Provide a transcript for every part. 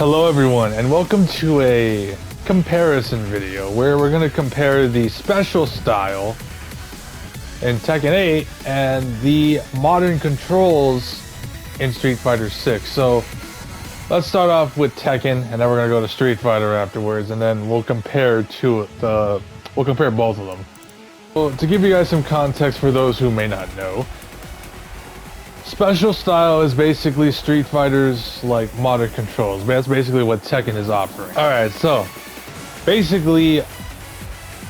Hello everyone, and welcome to a comparison video where we're going to compare the special style in Tekken 8 and the modern controls in Street Fighter 6. So let's start off with Tekken, and then we're going to go to Street Fighter afterwards, and then we'll compare both of them. Well, to give you guys some context for those who may not know, special style is basically Street Fighter's like modern controls. That's basically what Tekken is offering. Alright, so basically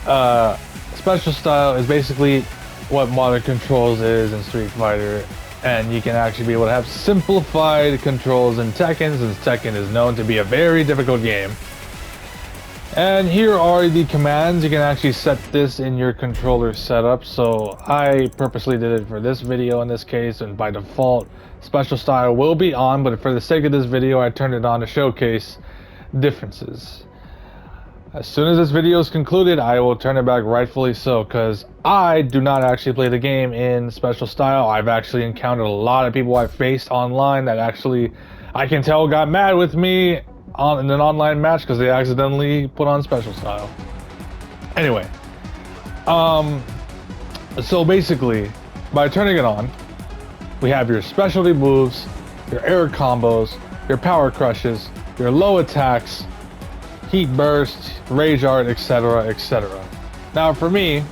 special style is basically what modern controls is in Street Fighter, and you can actually be able to have simplified controls in Tekken, since Tekken is known to be a very difficult game. And here are the commands. You can actually set this in your controller setup. So I purposely did it for this video in this case, and by default special style will be on, but for the sake of this video I turned it on to showcase differences. As soon as this video is concluded, I will turn it back, rightfully so, because I do not actually play the game in special style. I've actually encountered a lot of people I've faced online that actually, I can tell, got mad with me in an online match because they accidentally put on special style. Anyway, so basically, by turning it on, we have your specialty moves, your air combos, your power crushes, your low attacks, heat burst, rage art, etc, etc. Now for me,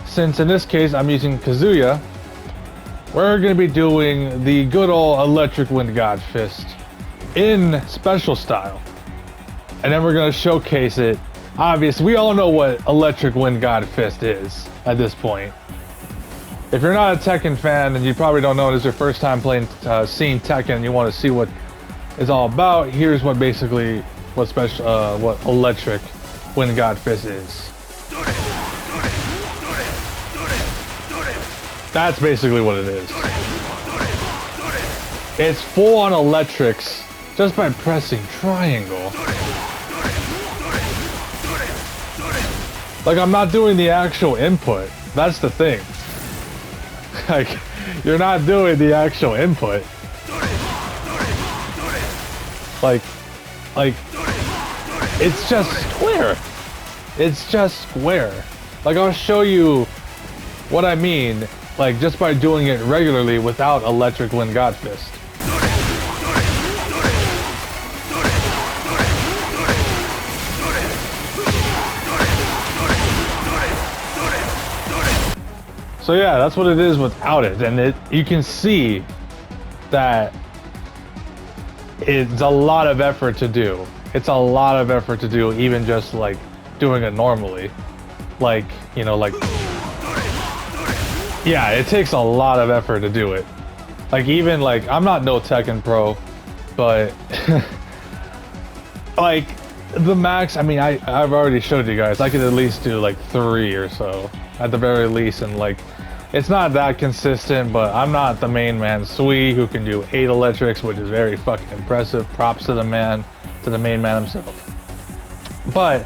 since in this case I'm using Kazuya, we're going to be doing the good old electric wind god fist in special style, and then we're going to showcase it. Obviously, we all know what electric wind god fist is at this point. If you're not a Tekken fan, and you probably don't know, it is your first time seeing Tekken and you want to see what it's all about, here's what basically what electric wind god fist is. That's basically what it is. It's full on electrics just by pressing triangle. Like, I'm not doing the actual input. That's the thing. Like, you're not doing the actual input. Like, it's just square. It's just square. Like, I'll show you what I mean, like, just by doing it regularly without electric wind god fist. So yeah, that's what it is without it, and you can see that it's a lot of effort to do. It's a lot of effort to do, even just like doing it normally. Like, you know, like, yeah, it takes a lot of effort to do it. Like, even like, I'm not no Tekken pro, but like the max, I mean, I've already showed you guys, I could at least do like 3 or so at the very least, and like, it's not that consistent, but I'm not the main man Sui who can do 8 electrics, which is very fucking impressive. Props to the man, to the main man himself. But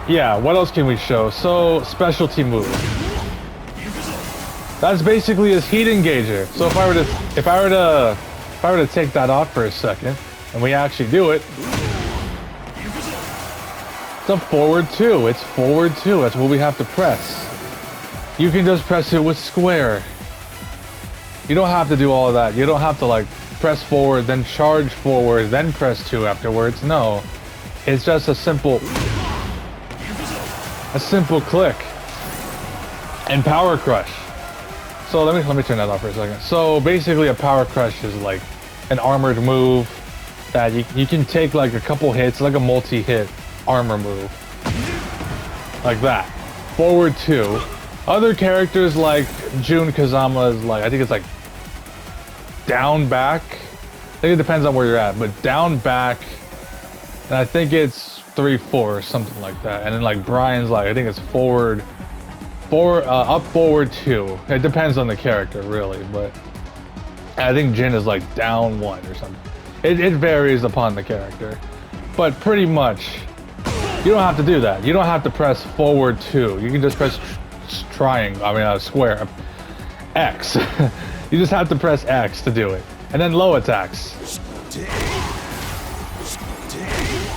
yeah, what else can we show? So, specialty move. That's basically his heat engager. So if I were to take that off for a second, and we actually do it, it's a forward 2. It's forward 2. That's what we have to press. You can just press it with square. You don't have to do all of that. You don't have to like press forward, then charge forward, then press 2 afterwards. No, it's just a simple click and power crush. So let me turn that off for a second. So basically, a power crush is like an armored move that you can take like a couple hits, like a multi-hit armor move, like that. Forward 2. Other characters like Jun Kazama's, like, I think it's like down back. I think it depends on where you're at, but down back, and I think it's 3-4 or something like that. And then like Brian's, like, I think it's up forward 2. It depends on the character really, but I think Jin is like down 1 or something. It varies upon the character, but pretty much you don't have to do that. You don't have to press forward 2. You can just press square, X. You just have to press X to do it. And then low attacks.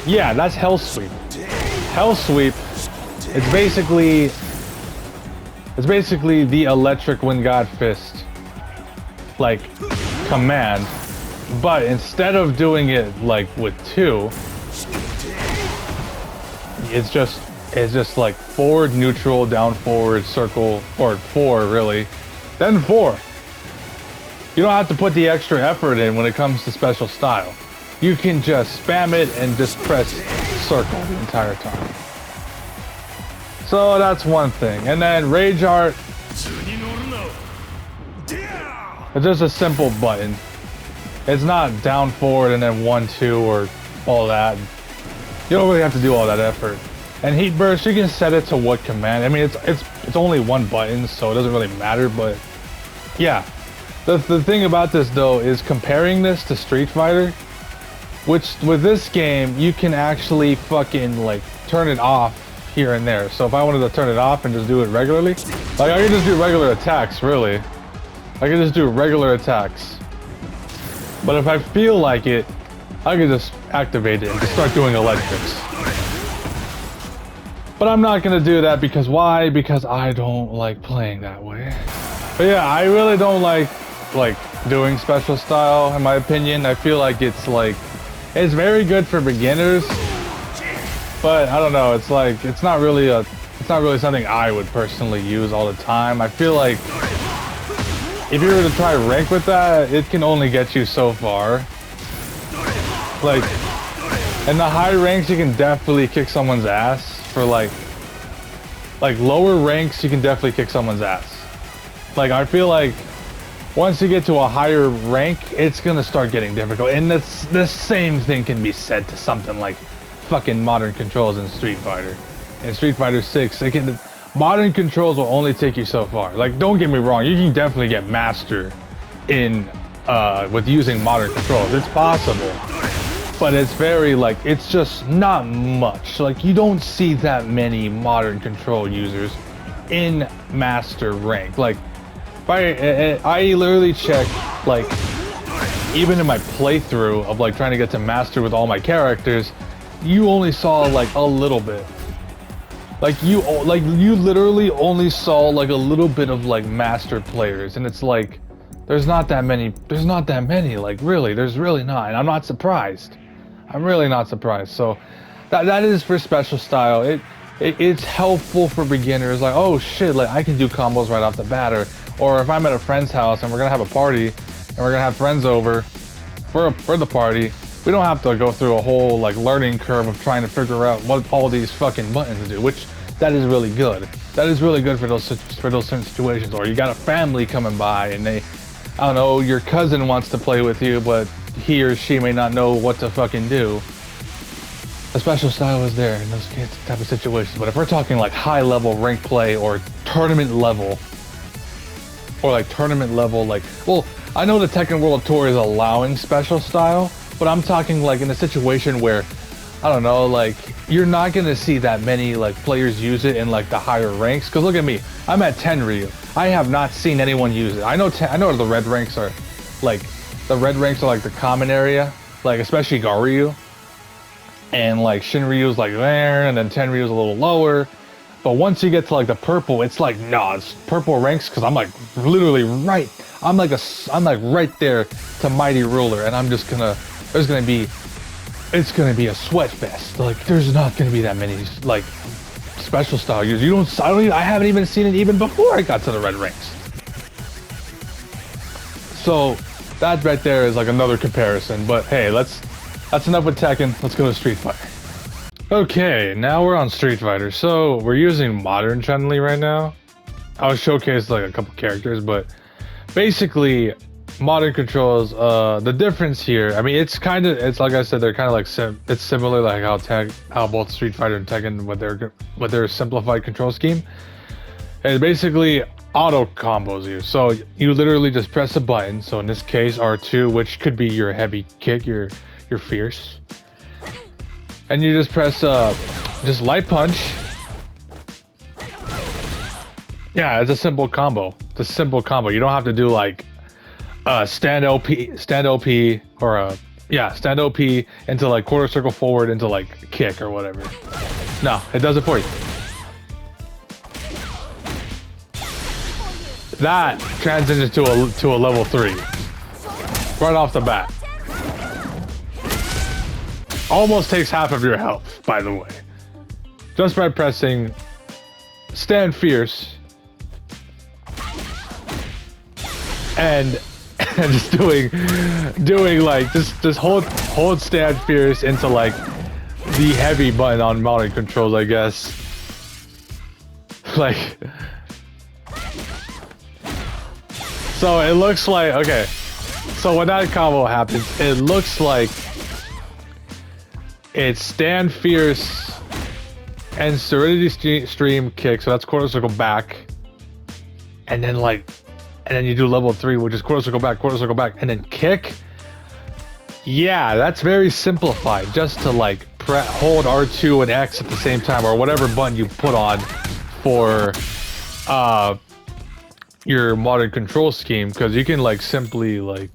Yeah, that's Hell Sweep. Hell Sweep, it's basically the electric Wind God Fist, like, command. But instead of doing it like with 2, it's just like forward, neutral, down, forward, circle, or 4 really, then 4. You don't have to put the extra effort in when it comes to special style. You can just spam it and just press circle the entire time. So that's one thing. And then Rage Art, it's just a simple button. It's not down, forward, and then 1, 2, or all that. You don't really have to do all that effort. And Heat Burst, you can set it to what command. I mean, it's only one button, so it doesn't really matter. But yeah, the thing about this though is comparing this to Street Fighter, which with this game you can actually fucking like turn it off here and there. So if I wanted to turn it off and just do it regularly, like I can just do regular attacks. Really, I can just do regular attacks. But if I feel like it, I can just activate it and just start doing electrics. But I'm not gonna do that because why? Because I don't like playing that way. But yeah, I really don't like doing special style in my opinion. I feel like it's very good for beginners, but I don't know, it's not really something I would personally use all the time. I feel like if you were to try rank with that, it can only get you so far. Like, in the high ranks, you can definitely kick someone's ass. For like lower ranks, you can definitely kick someone's ass. Like, I feel like once you get to a higher rank, it's gonna start getting difficult. And the same thing can be said to something like fucking modern controls in Street Fighter. In Street Fighter 6, modern controls will only take you so far. Like, don't get me wrong, you can definitely get master in with using modern controls. It's possible, but it's very it's just not much. Like, you don't see that many modern control users in master rank. Like, I literally check, like, even in my playthrough of like trying to get to master with all my characters, you only saw like a little bit. Like you literally only saw like a little bit of like master players, and it's like there's not that many. Like, really, there's really not. And I'm not surprised. I'm really not surprised. So that is for special style. It's helpful for beginners. Like, oh shit, like I can do combos right off the bat, or if I'm at a friend's house and we're gonna have a party and we're gonna have friends over for the party, we don't have to go through a whole like learning curve of trying to figure out what all these fucking buttons do, which that is really good. That is really good for those certain situations. Or you got a family coming by and I don't know, your cousin wants to play with you, but he or she may not know what to fucking do. A special style is there in those type of situations. But if we're talking like high level rank play or tournament level, like, well, I know the Tekken World Tour is allowing special style, but I'm talking like in a situation where, I don't know, like you're not gonna see that many like players use it in like the higher ranks. Cause look at me, I'm at 10 Ryu. I have not seen anyone use it. I know the red ranks are like the common area, like especially Garyu, and like Shinryu's like there, and then Tenryu's a little lower. But once you get to like the purple, it's like, nah, it's purple ranks, because I'm like literally right. I'm like right there to Mighty Ruler, and I'm just gonna, it's gonna be a sweat fest. Like, there's not gonna be that many like special style users. I haven't even seen it even before I got to the red ranks. So that right there is like another comparison. But hey, that's enough with Tekken. Let's go to Street Fighter. Okay, now we're on Street Fighter. So we're using modern Chun-Li right now. I'll showcase like a couple characters, but basically modern controls, the difference here, I mean, it's like I said, they're kind of like it's similar like how both Street Fighter and Tekken with their simplified control scheme. And basically auto combos you. So you literally just press a button. So in this case R2, which could be your heavy kick, your fierce. And you just press just light punch. Yeah, it's a simple combo. It's a simple combo. You don't have to do like stand OP or Yeah, stand OP into like quarter circle forward into like kick or whatever. No, it does it for you. That transitions to a level 3. Right off the bat. Almost takes half of your health, by the way. Just by pressing stand fierce and just doing like just hold stand fierce into like the heavy button on modern controls, I guess. Like, so it looks like, okay, so when that combo happens, it looks like it's stand fierce and serenity stream kick, so that's quarter circle back, and then you do level 3, which is quarter circle back, and then kick. Yeah, that's very simplified, just to like hold R2 and X at the same time, or whatever button you put on for your modern control scheme, because you can like simply like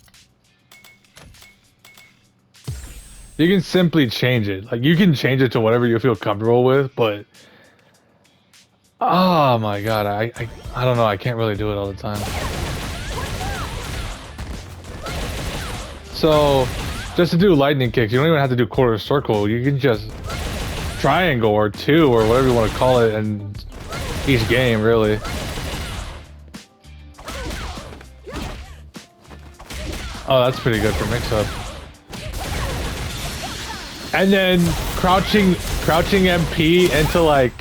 change it. Like, you can change it to whatever you feel comfortable with, but oh my god, I don't know, I can't really do it all the time. So just to do lightning kicks, you don't even have to do quarter circle. You can just triangle or 2 or whatever you want to call it in each game, really. Oh, that's pretty good for mix-up. And then crouching MP into like,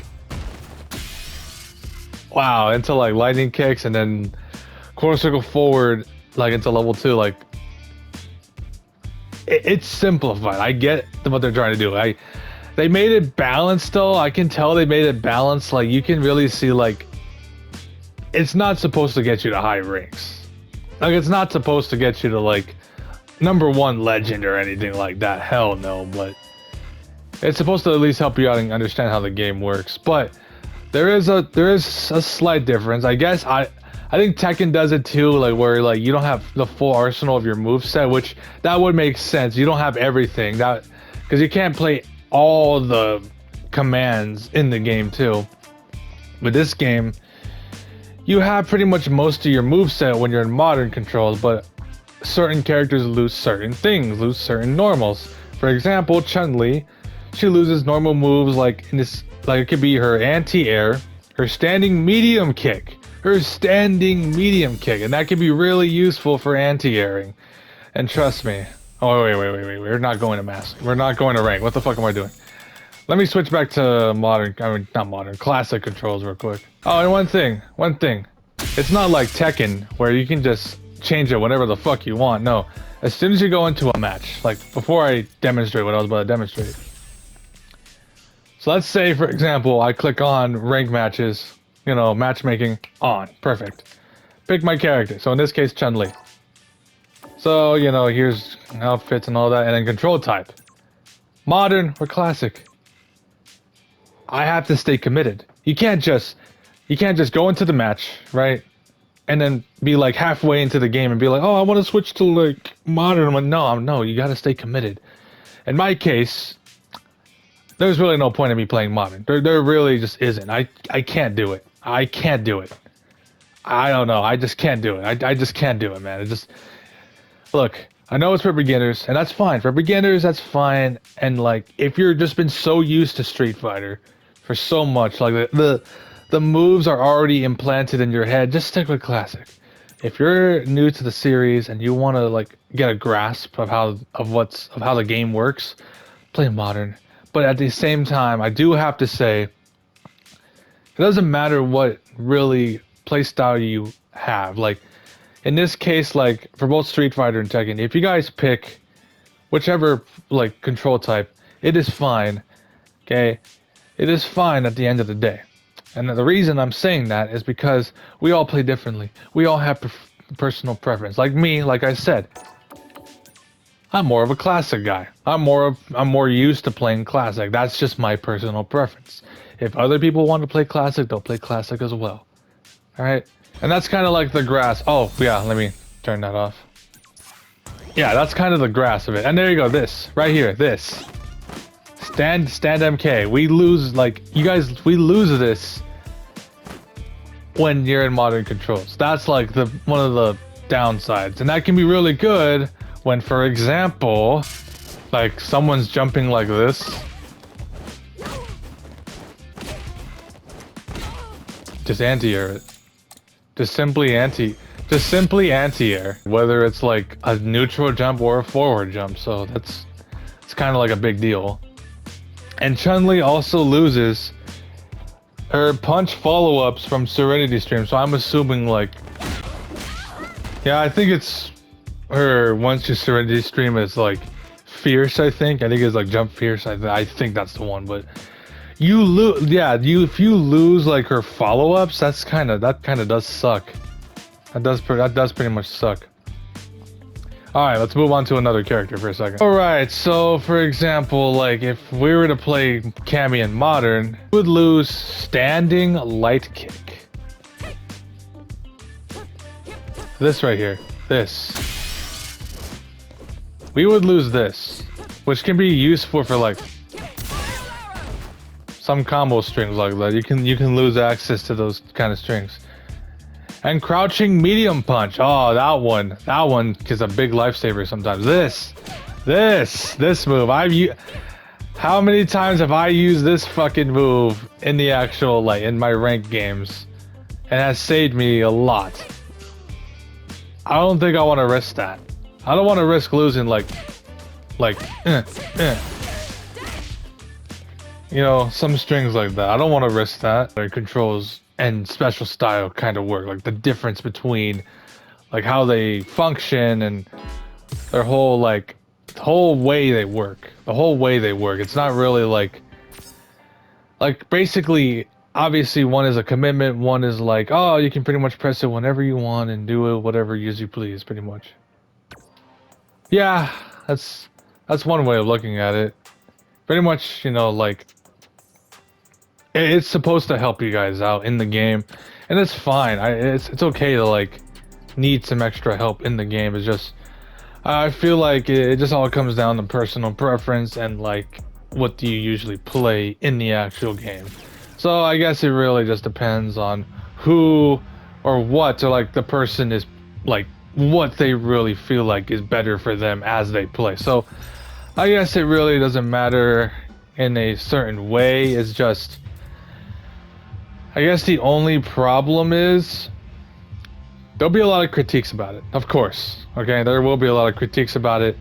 wow, into like lightning kicks, and then quarter circle forward like into level 2. Like, it's simplified. I get what they're trying to do. They made it balanced though. I can tell they made it balanced. Like, you can really see like it's not supposed to get you to high ranks. Like, it's not supposed to get you to like #1 legend or anything like that. Hell no. But it's supposed to at least help you out and understand how the game works. But there is a slight difference. I guess I think Tekken does it too, like where like you don't have the full arsenal of your moveset, which that would make sense. You don't have everything, that because you can't play all the commands in the game too. With this game, you have pretty much most of your moveset when you're in modern controls, but certain characters lose certain things, lose certain normals. For example, Chun-Li, she loses normal moves like in this, like it could be her anti-air, her standing medium kick, and that can be really useful for anti-airing. And trust me, oh wait, we're not going to master, we're not going to rank. What the fuck am I doing? Let me switch back to modern, I mean not modern, classic controls real quick. Oh, and one thing, it's not like Tekken where you can just change it whenever the fuck you want. No, as soon as you go into a match, like before I demonstrate what I was about to demonstrate. So let's say, for example, I click on rank matches, you know, matchmaking on, perfect. Pick my character, so in this case, Chun-Li. So, you know, here's outfits and all that, and then control type. Modern or classic. I have to stay committed. You can't just go into the match, right? And then be like halfway into the game and be like, oh, I want to switch to like modern. I'm like, no, you gotta stay committed. In my case, there's really no point in me playing modern. There really just isn't. I can't do it. I can't do it. I don't know. I just can't do it. I just can't do it, man. It just, look, I know it's for beginners, and that's fine. For beginners, that's fine. And like, if you're just been so used to Street Fighter for so much, like the moves are already implanted in your head, just stick with classic. If you're new to the series and you want to like get a grasp of how the game works, play modern. But at the same time, I do have to say, it doesn't matter what really playstyle you have. Like, in this case, like, for both Street Fighter and Tekken, if you guys pick whichever, like, control type, it is fine, okay? It is fine at the end of the day. And the reason I'm saying that is because we all play differently. We all have personal preference. Like me, like I said, I'm more of a classic guy. I'm more used to playing classic. That's just my personal preference. If other people want to play classic, they'll play classic as well. All right? And that's kind of like the grass. Oh, yeah, let me turn that off. Yeah, that's kind of the grasp of it. And there you go, this right here, this stand MK. We lose, like, you guys, we lose this when you're in modern controls. That's like the one of the downsides, and that can be really good when, for example, like someone's jumping like this. Just anti-air it. Just simply anti-air. Whether it's like a neutral jump or a forward jump. So it's kind of like a big deal. And Chun-Li also loses her punch follow-ups from Serenity Stream. So I'm assuming, like, yeah, I think it's her once your Serenity Stream is like fierce. I think it's like jump fierce. I think that's the one. But you lose, yeah. If you lose like her follow-ups, that kind of does suck. That does pretty much suck. All right, let's move on to another character for a second. All right, so for example, like if we were to play Cammy in Modern, we would lose standing light kick. This right here, this. We would lose this, which can be useful for like some combo strings like that. You can lose access to those kind of strings. And crouching medium punch. Oh, that one is a big lifesaver sometimes. This move. How many times have I used this fucking move in the actual, like, in my ranked games? And has saved me a lot. I don't think I want to risk that. I don't want to risk losing you know, some strings like that. I don't want to risk that. Their controls and special style kind of work, like the difference between like how they function and their whole the whole way they work. It's not really like basically, obviously one is a commitment, one is like, oh, you can pretty much press it whenever you want and do it whatever as you please, pretty much. Yeah, that's one way of looking at it. Pretty much, you know, like, it's supposed to help you guys out in the game, and it's fine. It's okay to like need some extra help in the game. It's just I feel like it just all comes down to personal preference and like what do you usually play in the actual game. So I guess it really just depends on who or what, or like the person is like what they really feel like is better for them as they play. So I guess it really doesn't matter in a certain way. It's just, I guess the only problem is there'll be a lot of critiques about it, of course. Okay, there will be a lot of critiques about it.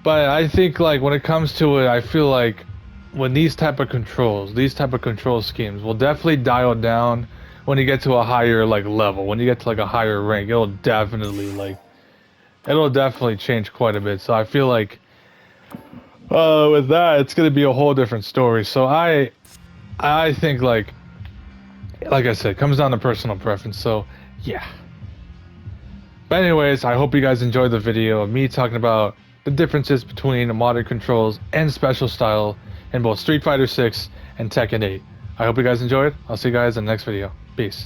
But I think like when it comes to it, I feel like when these type of control schemes will definitely dial down when you get to a higher like level. When you get to like a higher rank, it'll definitely change quite a bit. So I feel like with that, it's gonna be a whole different story. So I think like I said, it comes down to personal preference. So yeah. But anyways, I hope you guys enjoyed the video of me talking about the differences between modern controls and special style in both Street Fighter 6 and Tekken 8. I hope you guys enjoyed. I'll see you guys in the next video. Peace.